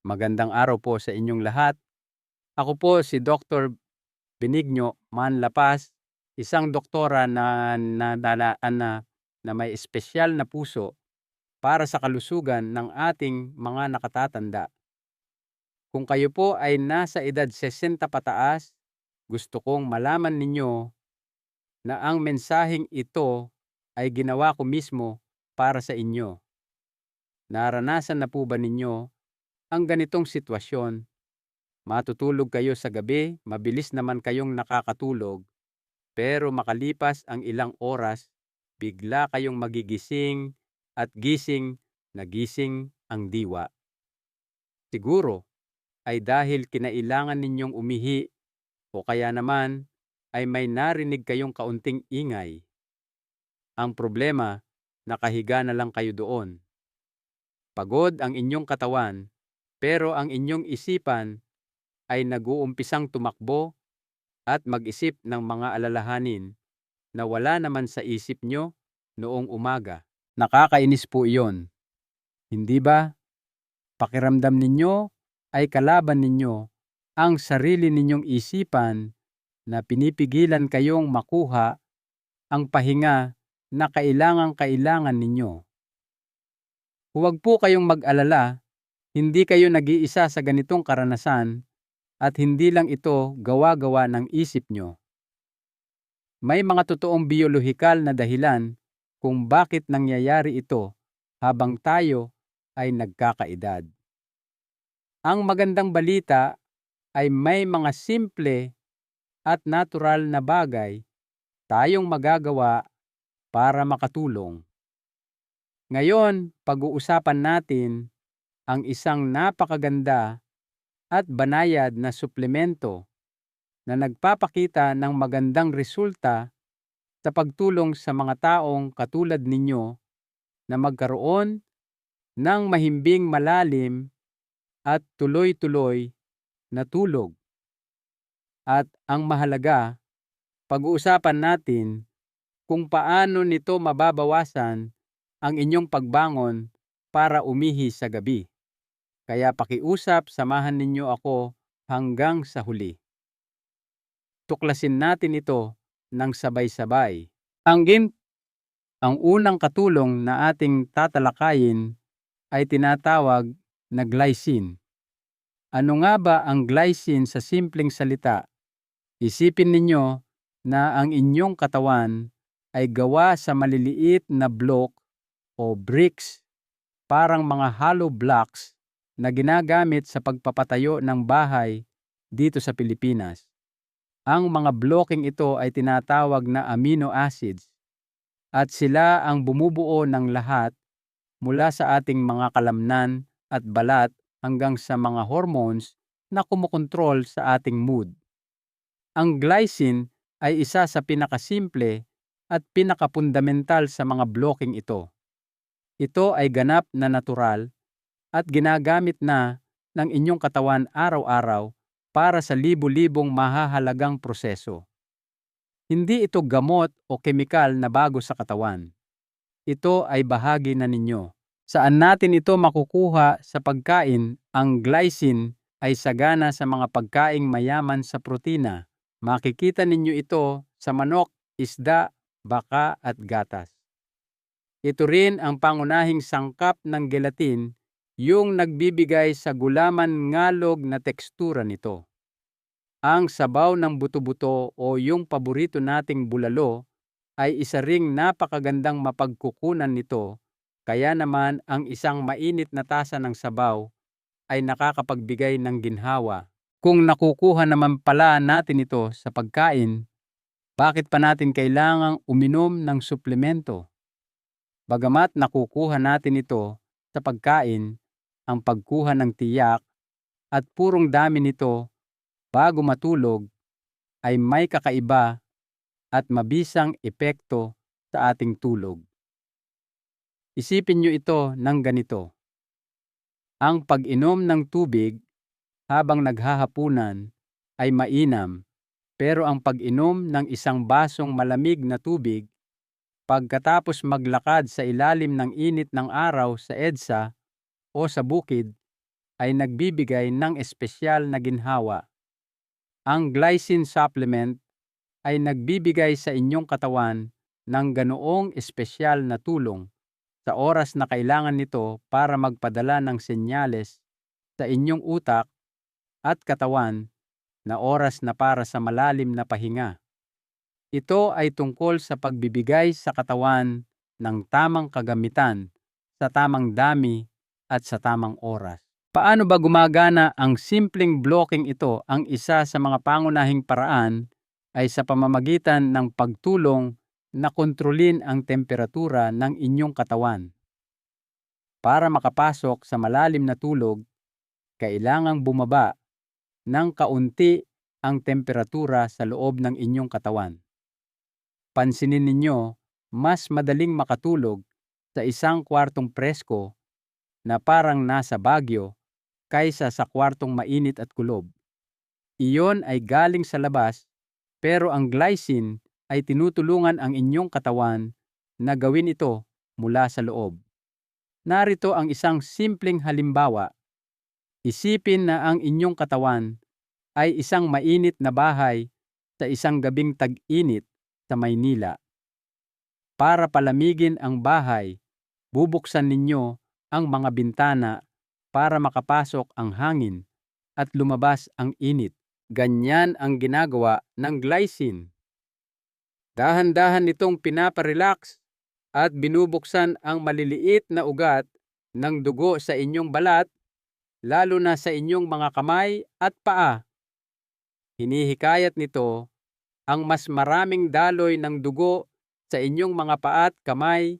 Magandang araw po sa inyong lahat. Ako po si Dr. Benigno Manlapas, isang doktora na may espesyal na puso para sa kalusugan ng ating mga nakatatanda. Kung kayo po ay nasa edad 60 pataas, gusto kong malaman ninyo na ang mensaheng ito ay ginawa ko mismo para sa inyo. Naranasan na po ba ninyo ang ganitong sitwasyon? Matutulog kayo sa gabi, mabilis naman kayong nakakatulog, pero makalipas ang ilang oras, bigla kayong magigising at gising na gising ang diwa. Siguro ay dahil kinailangan ninyong umihi o kaya naman ay may narinig kayong kaunting ingay. Ang problema, nakahiga na lang kayo doon. Pagod ang inyong katawan, pero ang inyong isipan ay nag-uumpisang tumakbo at mag-isip ng mga alalahanin na wala naman sa isip nyo noong umaga. Nakakainis po iyon, hindi ba? Pakiramdam ninyo ay kalaban ninyo ang sarili ninyong isipan na pinipigilan kayong makuha ang pahinga na kailangang-kailangan ninyo. Huwag po kayong mag-alala, hindi kayo nag-iisa sa ganitong karanasan at hindi lang ito gawa-gawa ng isip nyo. May mga totoong biolohikal na dahilan kung bakit nangyayari ito habang tayo ay nagkakaedad. Ang magandang balita ay may mga simple at natural na bagay tayong magagawa para makatulong. Ngayon, pag-uusapan natin ang isang napakaganda at banayad na suplemento na nagpapakita ng magandang resulta sa pagtulong sa mga taong katulad ninyo na magkaroon ng mahimbing malalim at tuloy-tuloy na tulog. At ang mahalaga, pag-uusapan natin kung paano nito mababawasan ang inyong pagbangon para umihi sa gabi. Kaya pakiusap, samahan ninyo ako hanggang sa huli. Tuklasin natin ito ng sabay-sabay. Ang unang katulong na ating tatalakayin ay tinatawag na glycine. Ano nga ba ang glycine sa simpleng salita? Isipin ninyo na ang inyong katawan ay gawa sa maliliit na block o bricks, parang mga hollow blocks na ginagamit sa pagpapatayo ng bahay dito sa Pilipinas. Ang mga blocking ito ay tinatawag na amino acids at sila ang bumubuo ng lahat mula sa ating mga kalamnan at balat hanggang sa mga hormones na kumokontrol sa ating mood. Ang glycine ay isa sa pinakasimple at pinakapundamental sa mga blocking ito. Ito ay ganap na natural at ginagamit na ng inyong katawan araw-araw para sa libu-libong mahahalagang proseso. Hindi ito gamot o kemikal na bago sa katawan. Ito ay bahagi na ninyo. Saan natin ito makukuha sa pagkain? Ang glycine ay sagana sa mga pagkaing mayaman sa protina. Makikita ninyo ito sa manok, isda, baka at gatas. Ito rin ang pangunahing sangkap ng gelatin, yung nagbibigay sa gulaman ngalog na tekstura nito. Ang sabaw ng buto-buto o yung paborito nating bulalo ay isa ring napakagandang mapagkukunan nito, kaya naman ang isang mainit na tasa ng sabaw ay nakakapagbigay ng ginhawa. Kung nakukuha naman pala natin ito sa pagkain, bakit pa natin kailangang uminom ng suplemento? Bagamat nakukuha natin ito sa pagkain, ang pagkuha ng tiyak at purong dami nito bago matulog ay may kakaiba at mabisang epekto sa ating tulog. Isipin nyo ito ng ganito. Ang pag-inom ng tubig habang naghahapunan ay mainam, pero ang pag-inom ng isang basong malamig na tubig pagkatapos maglakad sa ilalim ng init ng araw sa EDSA o sa bukid ay nagbibigay ng espesyal na ginhawa. Ang glycine supplement ay nagbibigay sa inyong katawan ng ganoong espesyal na tulong sa oras na kailangan nito para magpadala ng senyales sa inyong utak at katawan na oras na para sa malalim na pahinga. Ito ay tungkol sa pagbibigay sa katawan ng tamang kagamitan sa tamang dami at sa tamang oras. Paano ba gumagana ang simpleng blocking ito? Ang isa sa mga pangunahing paraan ay sa pamamagitan ng pagtulong na kontrolin ang temperatura ng inyong katawan. Para makapasok sa malalim na tulog, kailangang bumaba ng kaunti ang temperatura sa loob ng inyong katawan. Pansinin ninyo, mas madaling makatulog sa isang kwartong presko na parang nasa Baguio kaysa sa kwartong mainit at kulob. Iyon ay galing sa labas, pero ang glycine ay tinutulungan ang inyong katawan na gawin ito mula sa loob. Narito ang isang simpleng halimbawa. Isipin na ang inyong katawan ay isang mainit na bahay sa isang gabing tag-init sa Maynila. Para palamigin ang bahay, bubuksan ninyo ang mga bintana para makapasok ang hangin at lumabas ang init. Ganyan ang ginagawa ng glycine. Dahan-dahan nitong pinaparelax at binubuksan ang maliliit na ugat ng dugo sa inyong balat, lalo na sa inyong mga kamay at paa. Hinihikayat nito ang mas maraming daloy ng dugo sa inyong mga paa at kamay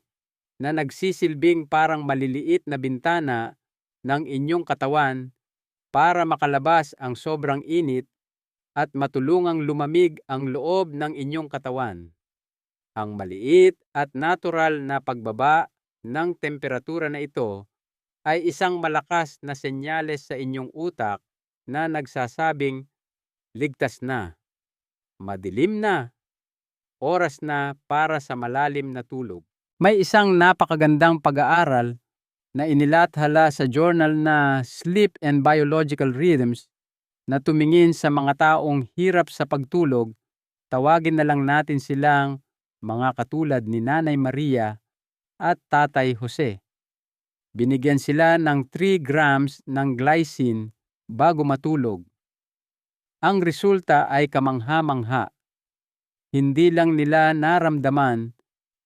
na nagsisilbing parang maliliit na bintana ng inyong katawan para makalabas ang sobrang init at matulungang lumamig ang loob ng inyong katawan. Ang maliit at natural na pagbaba ng temperatura na ito ay isang malakas na senyales sa inyong utak na nagsasabing ligtas na, madilim na, oras na para sa malalim na tulog. May isang napakagandang pag-aaral na inilathala sa journal na Sleep and Biological Rhythms na tumingin sa mga taong hirap sa pagtulog. Tawagin na lang natin silang mga katulad ni Nanay Maria at Tatay Jose. Binigyan sila ng 3 grams ng glycine bago matulog. Ang resulta ay kamangha-mangha. Hindi lang nila naramdaman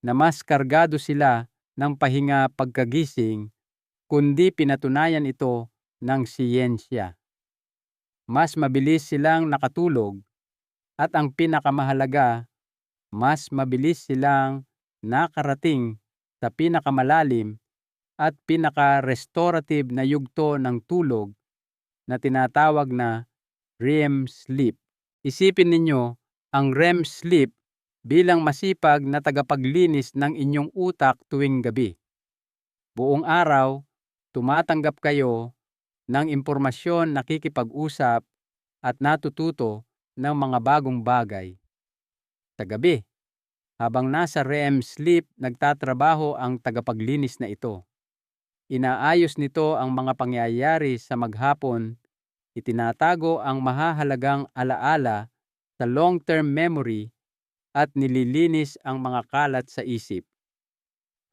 na mas kargado sila ng pahinga pagkagising, kundi pinatunayan ito ng siyensya. Mas mabilis silang nakatulog at ang pinakamahalaga, mas mabilis silang nakarating sa pinakamalalim at pinaka-restorative na yugto ng tulog na tinatawag na REM sleep. Isipin ninyo ang REM sleep bilang masipag na tagapaglinis ng inyong utak tuwing gabi. Buong araw, tumatanggap kayo ng impormasyon, nakikipag-usap at natututo ng mga bagong bagay. Sa gabi, habang nasa REM sleep, nagtatrabaho ang tagapaglinis na ito. Inaayos nito ang mga pangyayari sa maghapon, itinatago ang mahahalagang alaala sa long-term memory at nililinis ang mga kalat sa isip.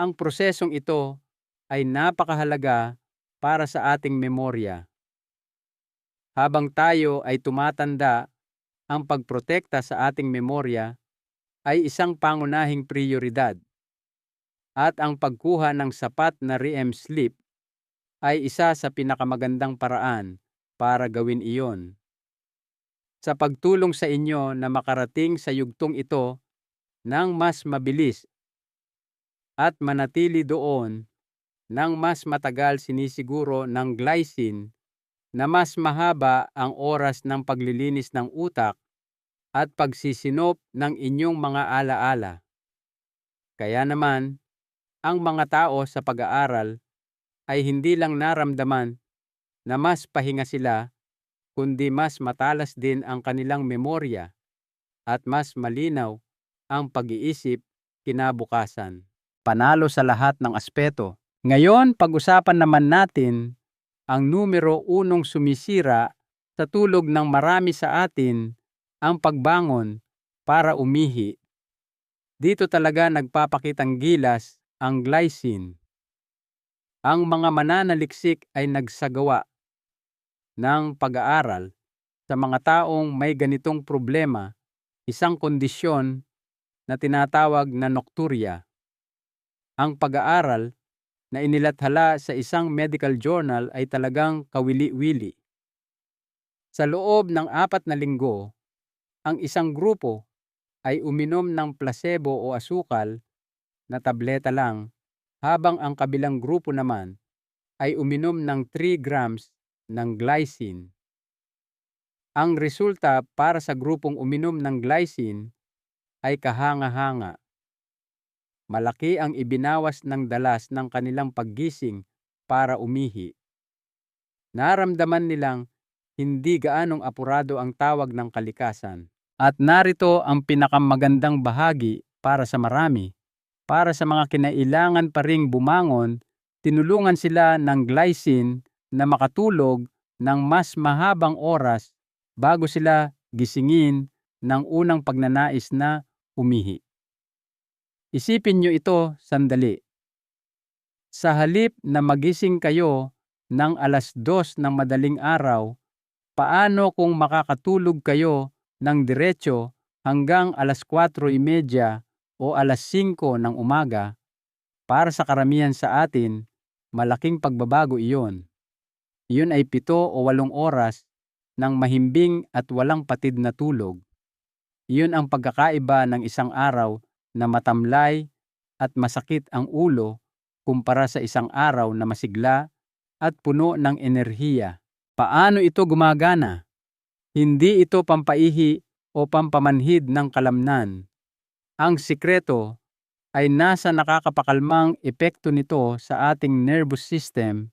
Ang prosesong ito ay napakahalaga para sa ating memorya. Habang tayo ay tumatanda, ang pagprotekta sa ating memorya ay isang pangunahing prioridad. At ang pagkuha ng sapat na REM sleep ay isa sa pinakamagandang paraan para gawin iyon. Sa pagtulong sa inyo na makarating sa yugtong ito ng mas mabilis at manatili doon ng mas matagal, sinisiguro ng glycine na mas mahaba ang oras ng paglilinis ng utak at pagsisinop ng inyong mga alaala. Kaya naman, ang mga tao sa pag-aaral ay hindi lang naramdaman na mas pahinga sila, kundi mas matalas din ang kanilang memorya at mas malinaw ang pag-iisip kinabukasan. Panalo sa lahat ng aspeto. Ngayon, pag-usapan naman natin ang numero unong sumisira sa tulog ng marami sa atin ang pagbangon para umihi. Dito talaga nagpapakitang gilas ang glycine. Ang mga mananaliksik ay nagsagawa ng pag-aaral sa mga taong may ganitong problema, isang kondisyon na tinatawag na nocturia. Ang pag-aaral na inilathala sa isang medical journal ay talagang kawili-wili. Sa loob ng 4 na linggo, ang isang grupo ay uminom ng placebo o asukal na tableta lang, habang ang kabilang grupo naman ay uminom ng 3 grams ng glycine. Ang resulta para sa grupong uminom ng glycine ay kahanga-hanga. Malaki ang ibinawas ng dalas ng kanilang paggising para umihi. Naramdaman nilang hindi gaanong apurado ang tawag ng kalikasan. At narito ang pinakamagandang bahagi para sa marami. Para sa mga kinailangan pa ring bumangon, tinulungan sila ng glycine na makatulog ng mas mahabang oras bago sila gisingin ng unang pagnanais na umihi. Isipin nyo ito sandali. Sa halip na magising kayo ng 2:00 ng madaling araw, paano kung makakatulog kayo ng diretso hanggang 4:30 o 5:00 ng umaga? Para sa karamihan sa atin, malaking pagbabago iyon. Iyon ay 7 o 8 oras ng mahimbing at walang patid na tulog. Iyon ang pagkakaiba ng isang araw na matamlay at masakit ang ulo kumpara sa isang araw na masigla at puno ng enerhiya. Paano ito gumagana? Hindi ito pampaihi o pampamanhid ng kalamnan. Ang sikreto ay nasa nakakapakalmang epekto nito sa ating nervous system,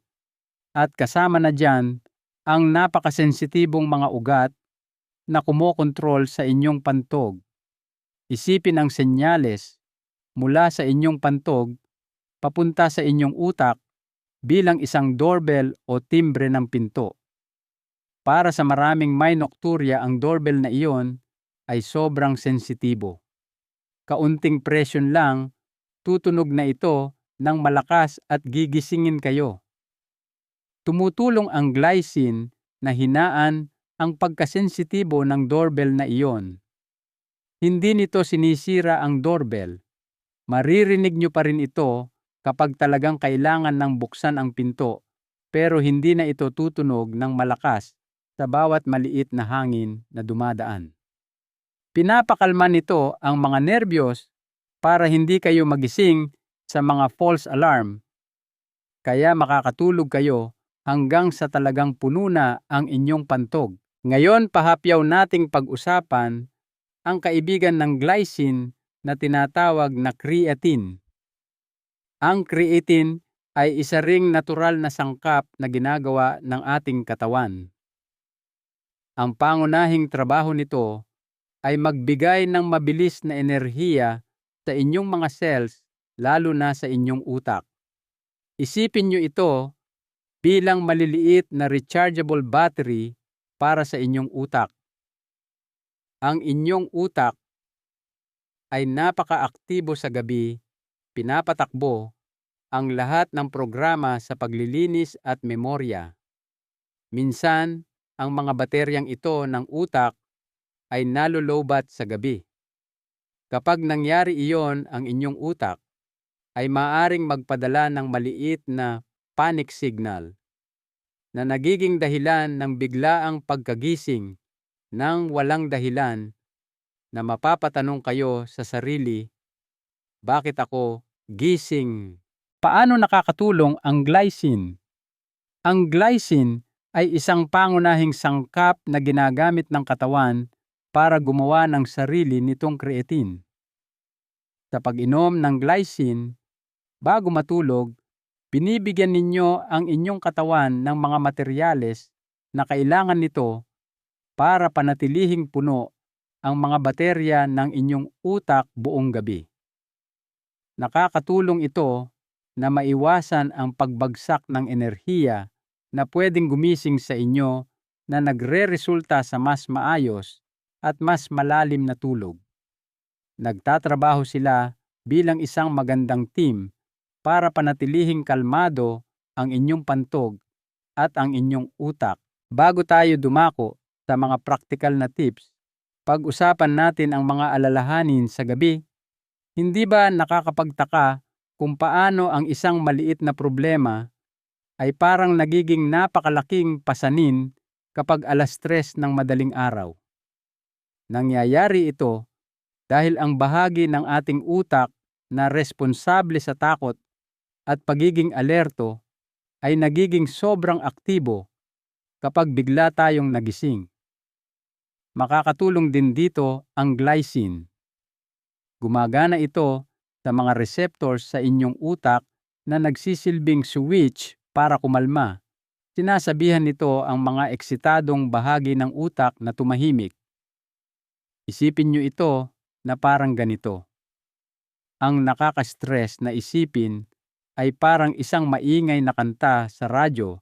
at kasama na diyan ang napakasensitibong mga ugat na kumokontrol sa inyong pantog. Isipin ang senyales mula sa inyong pantog papunta sa inyong utak bilang isang doorbell o timbre ng pinto. Para sa maraming may nocturia, ang doorbell na iyon ay sobrang sensitibo. Kaunting presyon lang, tutunog na ito ng malakas at gigisingin kayo. Tumutulong ang glycine na hinaan ang pagkasensitibo ng doorbell na iyon. Hindi nito sinisira ang doorbell. Maririnig nyo pa rin ito kapag talagang kailangan ng buksan ang pinto, pero hindi na ito tutunog ng malakas sa bawat maliit na hangin na dumadaan. Pinapakalma nito ang mga nerbiyos para hindi kayo magising sa mga false alarm, kaya makakatulog kayo hanggang sa talagang puno na ang inyong pantog. Ngayon, pahapyaw nating pag-usapan ang kaibigan ng glycine na tinatawag na creatine. Ang creatine ay isa ring natural na sangkap na ginagawa ng ating katawan. Ang pangunahing trabaho nito ay magbigay ng mabilis na enerhiya sa inyong mga cells, lalo na sa inyong utak. Isipin nyo ito bilang maliliit na rechargeable battery para sa inyong utak. Ang inyong utak ay napaka-aktibo sa gabi, pinapatakbo ang lahat ng programa sa paglilinis at memorya. Minsan, ang mga bateryang ito ng utak ay nalolobat sa gabi. Kapag nangyari iyon, ang inyong utak ay maaaring magpadala ng maliit na panic signal na nagiging dahilan ng biglaang pagkagising nang walang dahilan, na mapapatanong kayo sa sarili, bakit ako gising? Paano nakakatulong ang glycine? Ang glycine ay isang pangunahing sangkap na ginagamit ng katawan para gumawa ng sarili nitong creatine. Sa pag-inom ng glycine, bago matulog, binibigyan ninyo ang inyong katawan ng mga materyales na kailangan nito para panatilihing puno ang mga baterya ng inyong utak buong gabi. Nakakatulong ito na maiwasan ang pagbagsak ng enerhiya na pwedeng gumising sa inyo na nagre-resulta sa mas maayos at mas malalim na tulog. Nagtatrabaho sila bilang isang magandang team para panatilihing kalmado ang inyong pantog at ang inyong utak. Bago tayo dumako sa mga praktikal na tips, pag-usapan natin ang mga alalahanin sa gabi. Hindi ba nakakapagtaka kung paano ang isang maliit na problema ay parang nagiging napakalaking pasanin kapag 3:00 ng madaling araw? Nangyayari ito dahil ang bahagi ng ating utak na responsable sa takot at pagiging alerto ay nagiging sobrang aktibo kapag bigla tayong nagising. Makakatulong din dito ang glycine. Gumagana ito sa mga receptors sa inyong utak na nagsisilbing switch para kumalma. Sinasabihan nito ang mga eksitadong bahagi ng utak na tumahimik. Isipin nyo ito na parang ganito. Ang nakaka-stress na isipin ay parang isang maingay na kanta sa radyo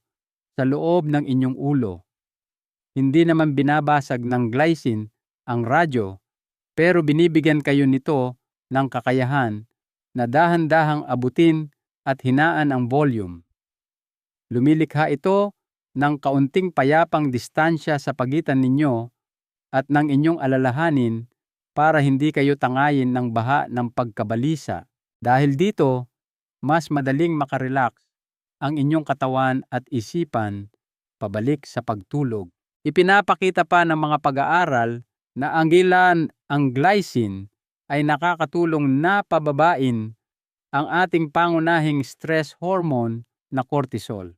sa loob ng inyong ulo. Hindi naman binabasag ng glycine ang radyo, pero binibigyan kayo nito ng kakayahan na dahan-dahang abutin at hinaan ang volume. Lumilikha ito ng kaunting payapang distansya sa pagitan ninyo at ng inyong alalahanin para hindi kayo tangayin ng baha ng pagkabalisa. Dahil dito, mas madaling makarelax ang inyong katawan at isipan pabalik sa pagtulog. Ipinapakita pa ng mga pag-aaral na ang glycine ay nakakatulong na pababain ang ating pangunahing stress hormone na cortisol.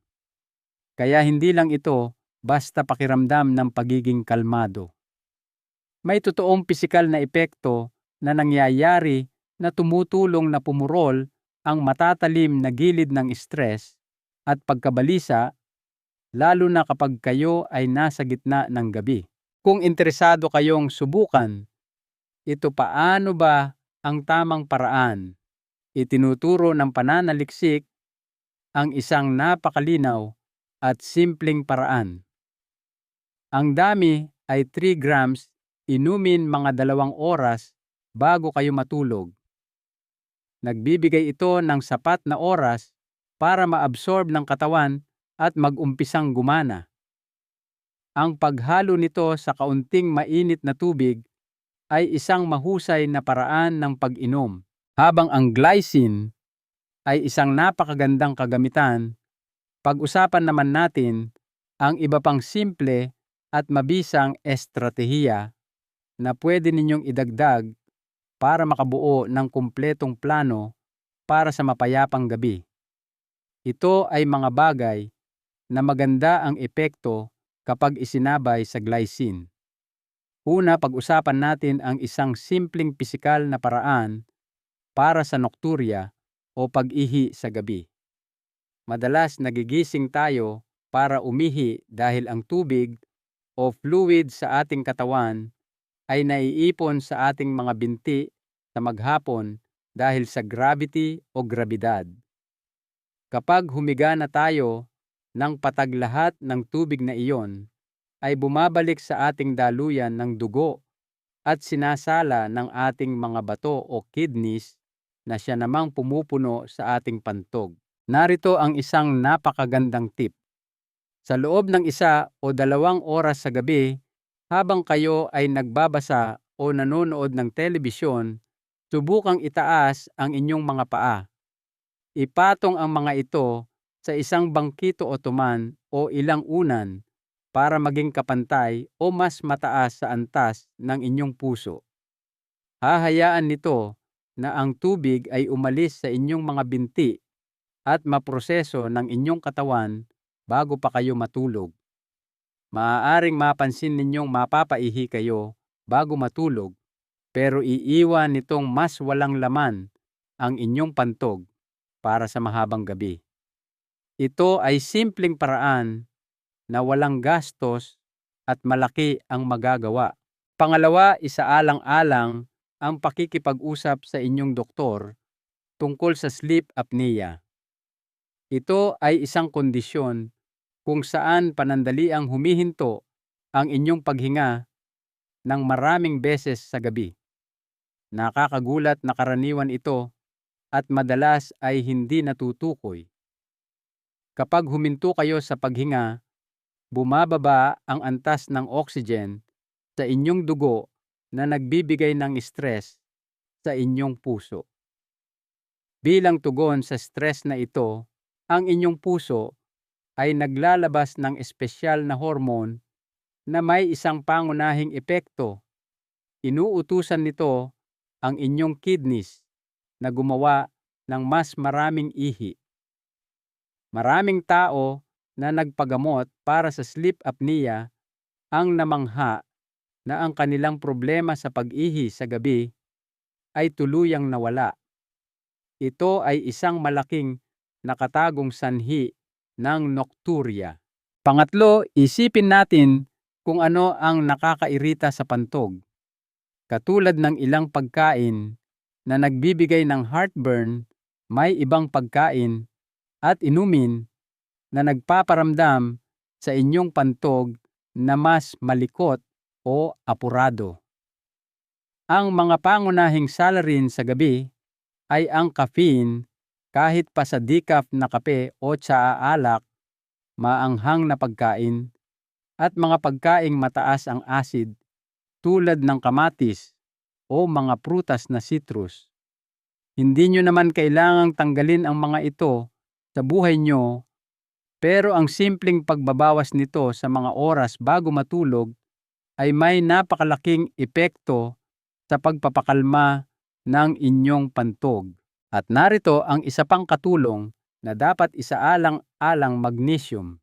Kaya hindi lang ito basta pakiramdam ng pagiging kalmado. May totoong pisikal na epekto na nangyayari na tumutulong na pumurol ang matatalim na gilid ng stress at pagkabalisa, lalo na kapag kayo ay nasa gitna ng gabi. Kung interesado kayong subukan, ito paano ba ang tamang paraan? Itinuturo ng pananaliksik ang isang napakalinaw at simpleng paraan. Ang dami ay 3 grams, inumin mga 2 oras bago kayo matulog. Nagbibigay ito ng sapat na oras para maabsorb ng katawan at mag-umpisang gumana. Ang paghalo nito sa kaunting mainit na tubig ay isang mahusay na paraan ng pag-inom, habang ang glycine ay isang napakagandang kagamitan. Pag-usapan naman natin ang iba pang simple at mabisang estratehiya na pwede ninyong idagdag para makabuo ng kumpletong plano para sa mapayapang gabi. Ito ay mga bagay na maganda ang epekto kapag isinabay sa glycine. Una, pag-usapan natin ang isang simpleng pisikal na paraan para sa nokturya o pag-ihi sa gabi. Madalas nagigising tayo para umihi dahil ang tubig o fluid sa ating katawan ay naiipon sa ating mga binti sa maghapon dahil sa gravity o grabidad. Kapag humiga na tayo ng patag, lahat ng tubig na iyon ay bumabalik sa ating daluyan ng dugo at sinasala ng ating mga bato o kidneys na siya namang pumupuno sa ating pantog. Narito ang isang napakagandang tip. Sa loob ng 1 o 2 oras sa gabi, habang kayo ay nagbabasa o nanonood ng telebisyon, subukang itaas ang inyong mga paa. Ipatong ang mga ito sa isang bangkito otoman o ilang unan para maging kapantay o mas mataas sa antas ng inyong puso. Hahayaan nito na ang tubig ay umalis sa inyong mga binti at maproseso ng inyong katawan bago pa kayo matulog. Maaaring mapansin ninyong mapapaihi kayo bago matulog, pero iiwan nitong mas walang laman ang inyong pantog para sa mahabang gabi. Ito ay simpleng paraan na walang gastos at malaki ang magagawa. Pangalawa, isaalang-alang ang pakikipag-usap sa inyong doktor tungkol sa sleep apnea. Ito ay isang kondisyon kung saan panandaliang humihinto ang inyong paghinga ng maraming beses sa gabi. Nakakagulat na karaniwan ito at madalas ay hindi natutukoy. Kapag huminto kayo sa paghinga, bumababa ang antas ng oxygen sa inyong dugo na nagbibigay ng stress sa inyong puso. Bilang tugon sa stress na ito, ang inyong puso ay naglalabas ng espesyal na hormone na may isang pangunahing epekto. Inuutusan nito ang inyong kidneys na gumawa ng mas maraming ihi. Maraming tao na nagpagamot para sa sleep apnea ang namangha na ang kanilang problema sa pag-ihi sa gabi ay tuluyang nawala. Ito ay isang malaking nakatagong sanhi ng nocturia. Pangatlo, isipin natin kung ano ang nakakairita sa pantog. Katulad ng ilang pagkain na nagbibigay ng heartburn, may ibang pagkain at inumin na nagpaparamdam sa inyong pantog na mas malikot o apurado. Ang mga pangunahing salarin sa gabi ay ang caffeine, kahit pa sa decaf na kape o tsaa-alak, maanghang na pagkain, at mga pagkaing mataas ang acid tulad ng kamatis o mga prutas na citrus. Hindi nyo naman kailangang tanggalin ang mga ito sa buhay nyo, pero ang simpleng pagbabawas nito sa mga oras bago matulog ay may napakalaking epekto sa pagpapakalma ng inyong pantog. At narito ang isa pang katulong na dapat isaalang-alang: magnesium.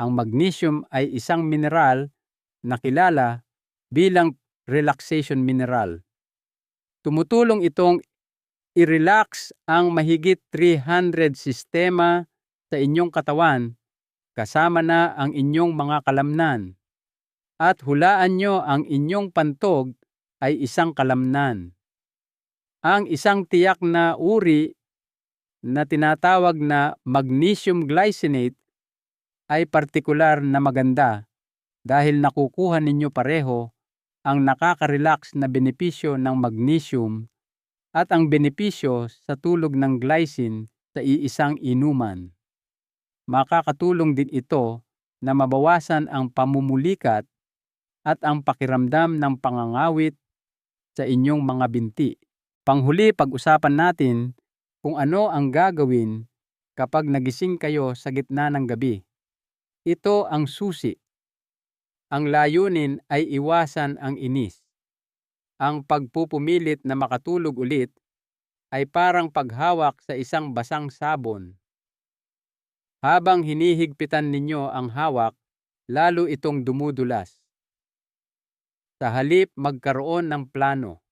Ang magnesium ay isang mineral na kilala bilang relaxation mineral. Tumutulong itong i-relax ang mahigit 300 sistema sa inyong katawan, kasama na ang inyong mga kalamnan. At hulaan nyo, ang inyong pantog ay isang kalamnan. Ang isang tiyak na uri na tinatawag na magnesium glycinate ay partikular na maganda dahil nakukuha ninyo pareho ang nakaka-relax na benepisyo ng magnesium at ang benepisyo sa tulog ng glycine sa iisang inuman. Makakatulong din ito na mabawasan ang pamumulikat at ang pakiramdam ng pangangawit sa inyong mga binti. Panghuli, pag-usapan natin kung ano ang gagawin kapag nagising kayo sa gitna ng gabi. Ito ang susi. Ang layunin ay iwasan ang inis. Ang pagpupumilit na makatulog ulit ay parang paghawak sa isang basang sabon. Habang hinihigpitan ninyo ang hawak, lalo itong dumudulas. Sa halip, magkaroon ng plano.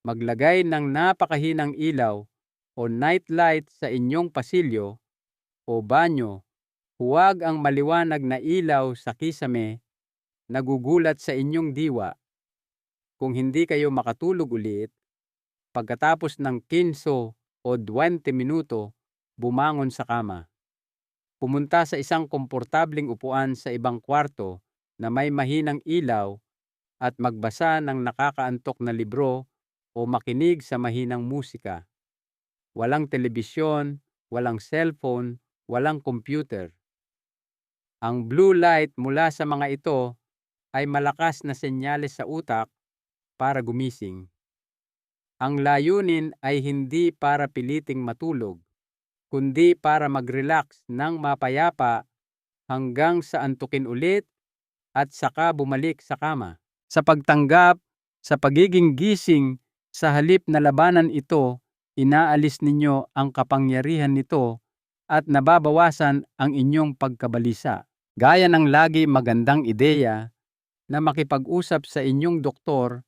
Maglagay ng napakahinang ilaw o night light sa inyong pasilyo o banyo. Huwag ang maliwanag na ilaw sa kisame na gugulat sa inyong diwa. Kung hindi kayo makatulog ulit, pagkatapos ng 15 o 20 minuto, bumangon sa kama. Pumunta sa isang komportabling upuan sa ibang kwarto na may mahinang ilaw at magbasa ng nakakaantok na libro o makinig sa mahinang musika. Walang telebisyon, walang cellphone, walang computer. Ang blue light mula sa mga ito ay malakas na senyales sa utak para gumising. Ang layunin ay hindi para piliting matulog, kundi para mag-relax ng mapayapa hanggang sa antukin ulit at saka bumalik sa kama. Sa pagtanggap sa pagiging gising, sa halip na labanan ito, inaalis ninyo ang kapangyarihan nito at nababawasan ang inyong pagkabalisa. Gaya ng lagi, magandang ideya na makipag-usap sa inyong doktor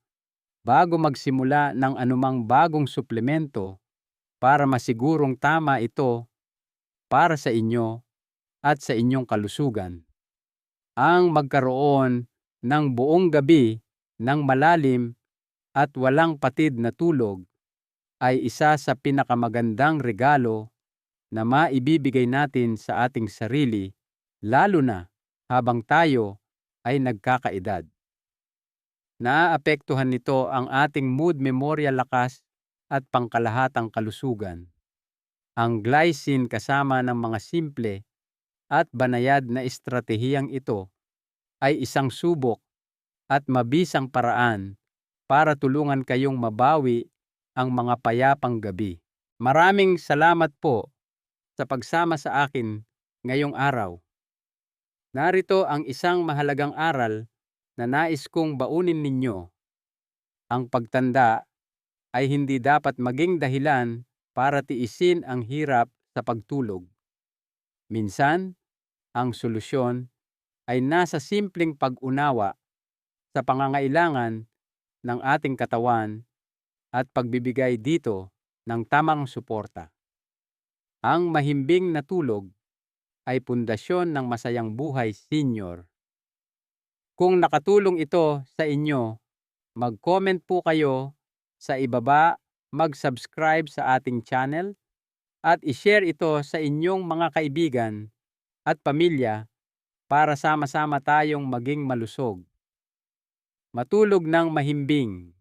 bago magsimula ng anumang bagong suplemento para masigurong tama ito para sa inyo at sa inyong kalusugan. Ang magkaroon ng buong gabi ng malalim at walang patid na tulog ay isa sa pinakamagandang regalo na maibibigay natin sa ating sarili lalo na habang tayo ay nagkakaedad. Naaapektuhan nito ang ating mood, memorya, lakas at pangkalahatang kalusugan. Ang glycine kasama ng mga simple at banayad na estratehiyang ito ay isang subok at mabisang paraan para tulungan kayong mabawi ang mga payapang gabi. Maraming salamat po sa pagsama sa akin ngayong araw. Narito ang isang mahalagang aral na nais kong baunin ninyo. Ang pagtanda ay hindi dapat maging dahilan para tiisin ang hirap sa pagtulog. Minsan, ang solusyon ay nasa simpleng pag-unawa sa pangangailangan ng ating katawan at pagbibigay dito ng tamang suporta. Ang mahimbing na tulog ay pundasyon ng masayang buhay, senior. Kung nakatulong ito sa inyo, mag-comment po kayo sa ibaba, mag-subscribe sa ating channel, at i-share ito sa inyong mga kaibigan at pamilya para sama-sama tayong maging malusog. Matulog ng mahimbing.